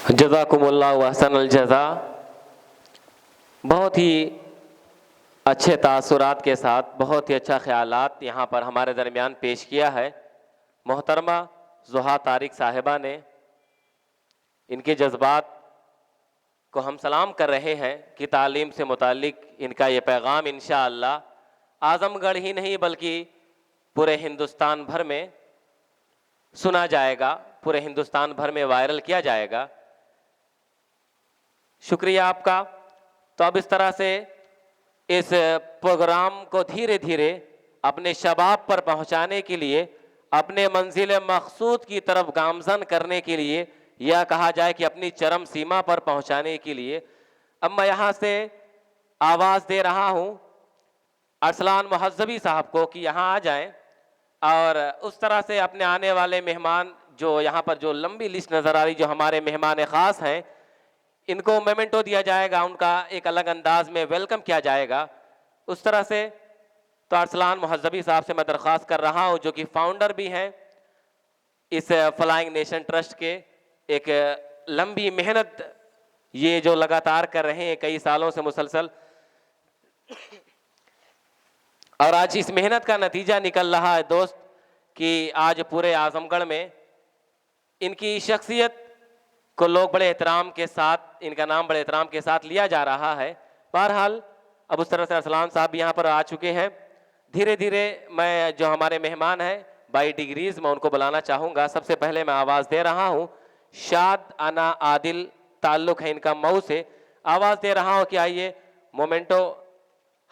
जज़ाकुमुल्लाहु अहसनल जज़ा। बहुत ही अच्छे तासुरात के साथ बहुत ही अच्छा ख्यालात यहाँ पर हमारे दरमियान पेश किया है मोहतरमा ज़ुहा तारिक साहिबा ने। इनके जज्बात को हम सलाम कर रहे हैं कि तालीम से मुतालिक इनका ये पैगाम इंशाअल्लाह आज़मगढ़ ही नहीं बल्कि पूरे हिंदुस्तान भर में सुना जाएगा, पूरे हिंदुस्तान भर में वायरल किया जाएगा। शुक्रिया आपका। तो अब इस तरह से इस प्रोग्राम को धीरे धीरे अपने शबाब पर पहुंचाने के लिए, अपने मंजिल मकसूद की तरफ गामजन करने के लिए, या कहा जाए कि अपनी चरम सीमा पर पहुंचाने के लिए, अब मैं यहाँ से आवाज़ दे रहा हूँ अरसलान मुहज़्ज़बी साहब को कि यहाँ आ जाएं और उस तरह से अपने आने वाले मेहमान, जो यहाँ पर जो लंबी लिस्ट नज़र आ रही, जो हमारे मेहमान ख़ास हैं, इनको मोमेंटो दिया जाएगा, उनका एक अलग अंदाज में वेलकम किया जाएगा उस तरह से। तो अरसलान मुहज़्ज़बी साहब से मैं दरख्वास्त कर रहा हूँ, जो कि फाउंडर भी हैं इस फ्लाइंग नेशन ट्रस्ट के, एक लंबी मेहनत ये जो लगातार कर रहे हैं कई सालों से मुसलसल, और आज इस मेहनत का नतीजा निकल रहा है दोस्त कि आज पूरे आज़मगढ़ में इनकी शख्सियत को लोग बड़े एहतराम के साथ, इनका नाम बड़े एहतराम के साथ लिया जा रहा है। बहरहाल अब उस तरह से अरसलान साहब भी यहाँ पर आ चुके हैं। धीरे धीरे मैं जो हमारे मेहमान हैं बाई डिग्रीज, मैं उनको बुलाना चाहूँगा। सबसे पहले मैं आवाज़ दे रहा हूँ शाद अना आदिल, ताल्लुक़ है इनका मऊ से। आवाज़ दे रहा हूँ कि आइए मोमेंटो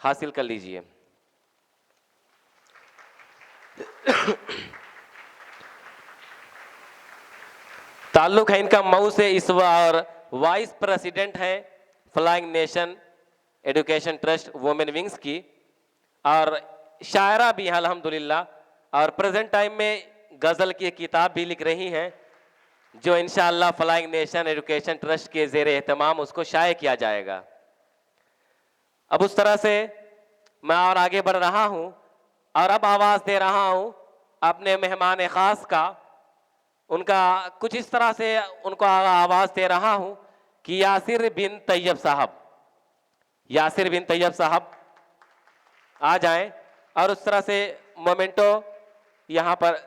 हासिल कर लीजिए। ताल्लुक़ है इनका मऊ से, इस और वाइस प्रेसिडेंट हैं flying nation education trust women wings की, और शायरा भी हैं अल्हम्दुलिल्लाह, और प्रेजेंट टाइम में गज़ल की किताब भी लिख रही हैं जो इंशाअल्लाह फ्लाइंग नेशन एजुकेशन ट्रस्ट के ज़ेर एहतमाम उसको शाये किया जाएगा। अब उस तरह से मैं और आगे बढ़ रहा हूँ और अब आवाज़ दे रहा हूँ अपने मेहमान ख़ास का। उनका कुछ इस तरह से उनको आवाज़ दे रहा हूँ कि यासिर बिन तैयब साहब, यासिर बिन तैयब साहब आ जाएं, और उस तरह से मोमेंटो यहाँ पर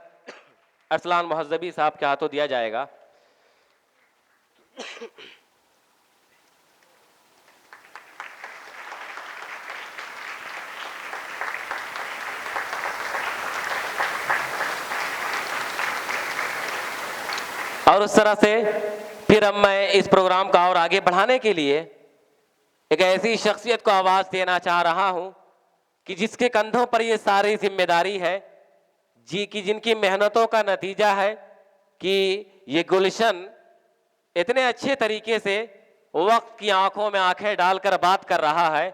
अरसलान मुहज़्ज़बी साहब के हाथों दिया जाएगा। और उस तरह से फिर अब मैं इस प्रोग्राम को और आगे बढ़ाने के लिए एक ऐसी शख्सियत को आवाज़ देना चाह रहा हूं कि जिसके कंधों पर ये सारी जिम्मेदारी है, जी की जिनकी मेहनतों का नतीजा है कि ये गुलशन इतने अच्छे तरीके से वक्त की आंखों में आंखें डालकर बात कर रहा है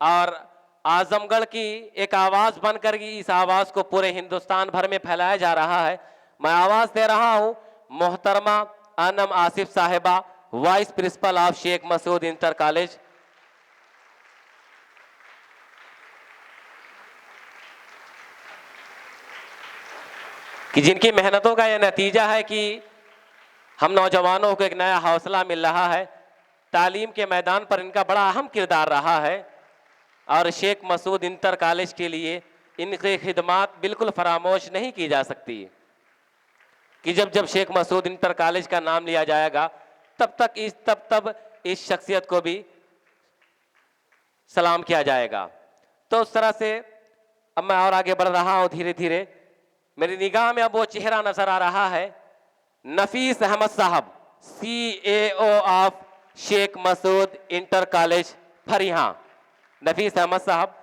और आजमगढ़ की एक आवाज़ बनकर इस आवाज़ को पूरे हिंदुस्तान भर में फैलाया जा रहा है। मैं आवाज़ दे रहा हूं मोहतरमा अनम आसिफ साहिबा, vice principal of Sheikh Masood inter college. कि जिनकी मेहनतों का यह नतीजा है कि हम नौजवानों को एक नया हौसला मिल रहा है। तालीम के मैदान पर इनका बड़ा अहम किरदार रहा है और शेख मसूद इंटर कॉलेज के लिए इनकी खिदमात बिल्कुल फरामोश नहीं की जा सकती कि जब जब शेख मसूद इंटर कॉलेज का नाम लिया जाएगा तब इस शख्सियत को भी सलाम किया जाएगा। तो उस तरह से अब मैं और आगे बढ़ रहा हूँ धीरे धीरे। मेरी निगाह में अब वो चेहरा नजर आ रहा है, नफीस Ahmad sahab, CAO of Sheikh Masood inter college Fariha. Nafees Ahmad sahab,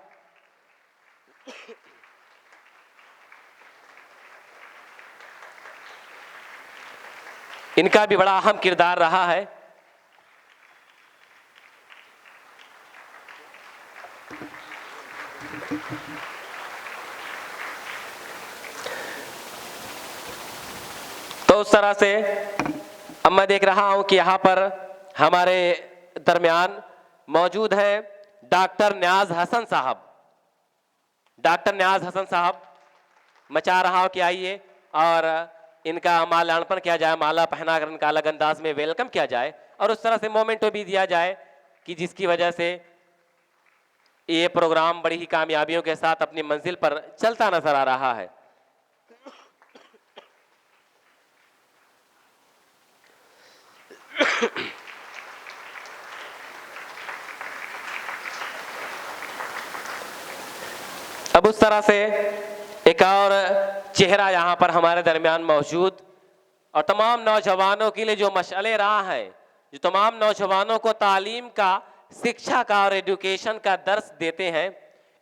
इनका भी बड़ा अहम किरदार रहा है। तो उस तरह से अब मैं देख रहा हूं कि यहां पर हमारे दरमियान मौजूद हैं डॉक्टर न्याज हसन साहब। डॉक्टर न्याज हसन साहब, मैं चाह रहा हूं कि आइए और इनका माल्यार्पण किया जाए, माला पहनाकर इनका अलग अंदाज में वेलकम किया जाए और उस तरह से मोमेंटो भी दिया जाए कि जिसकी वजह से ये प्रोग्राम बड़ी ही कामयाबियों के साथ अपनी मंजिल पर चलता नजर आ रहा है। अब उस तरह से एक और चेहरा यहाँ पर हमारे दरमियान मौजूद और तमाम नौजवानों के लिए जो मशअले राह है, जो तमाम नौजवानों को तालीम का, शिक्षा का और एजुकेशन का दर्स देते हैं,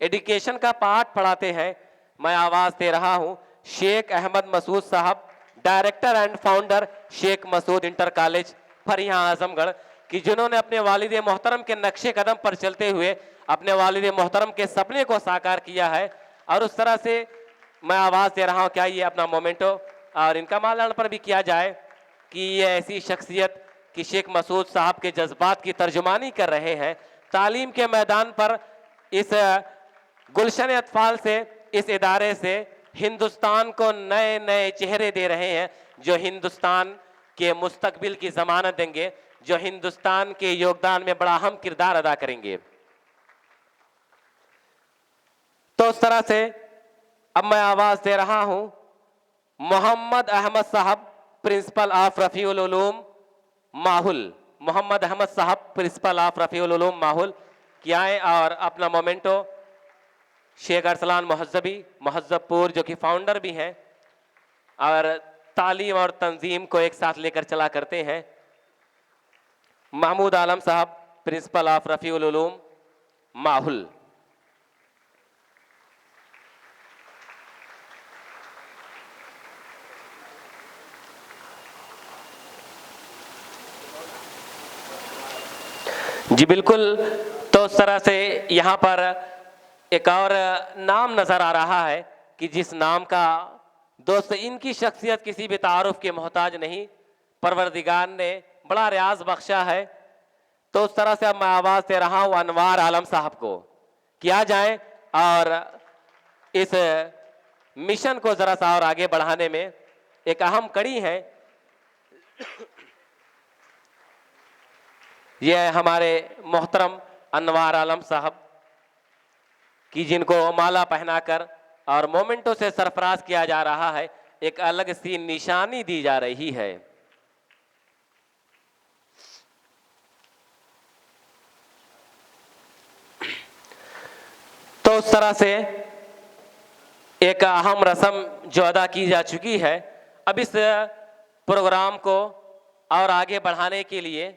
एजुकेशन का पाठ पढ़ाते हैं, मैं आवाज़ दे रहा हूँ Sheikh Ahmad Masood sahab, director and founder Sheikh Masood inter college Fariya Azamgarh, कि जिन्होंने अपने वालिद मोहतरम के नक्शे कदम पर चलते हुए अपने वालिद मोहतरम के सपने को साकार किया है। और उस तरह से मैं आवाज़ दे रहा हूँ, क्या ये अपना मोमेंटो और इनका माल्यार्पण भी किया जाए कि ये ऐसी शख्सियत कि शेख मसूद साहब के जज्बात की तर्जुमानी कर रहे हैं, तालीम के मैदान पर इस गुलशन अतफाल से, इस इदारे से हिंदुस्तान को नए नए चेहरे दे रहे हैं, जो हिंदुस्तान के मुस्तकबिल की जमानत देंगे, जो हिंदुस्तान के योगदान में बड़ा अहम किरदार अदा करेंगे। तो उस तरह से अब मैं आवाज दे रहा हूं मोहम्मद अहमद साहब, प्रिंसिपल ऑफ रफीउल उलूम माहुल, मोहम्मद अहमद साहब प्रिंसिपल ऑफ रफीउल उलूम माहुल कि आए और अपना मोमेंटो शेख अरसलान महज़्ज़बपुर जो कि फाउंडर भी हैं और तालीम और तंजीम को एक साथ लेकर चला करते हैं, महमूद आलम साहब प्रिंसिपल ऑफ रफीउल उलूम माहुल। जी बिल्कुल। तो उस तरह से यहाँ पर एक और नाम नज़र आ रहा है कि जिस नाम का दोस्त इनकी शख्सियत किसी भी तारुफ के मोहताज नहीं, परवरदिगार ने बड़ा रियाज बख्शा है। तो उस तरह से अब मैं आवाज़ दे रहा हूँ अनवार आलम साहब को किया जाए और इस मिशन को ज़रा सा और आगे बढ़ाने में एक अहम कड़ी है। यह हमारे मोहतरम अनवार आलम साहब कि जिनको माला पहनाकर और मोमेंटो से सरफराज किया जा रहा है, एक अलग सी निशानी दी जा रही है। तो उस तरह से एक अहम रस्म जो अदा की जा चुकी है, अब इस प्रोग्राम को और आगे बढ़ाने के लिए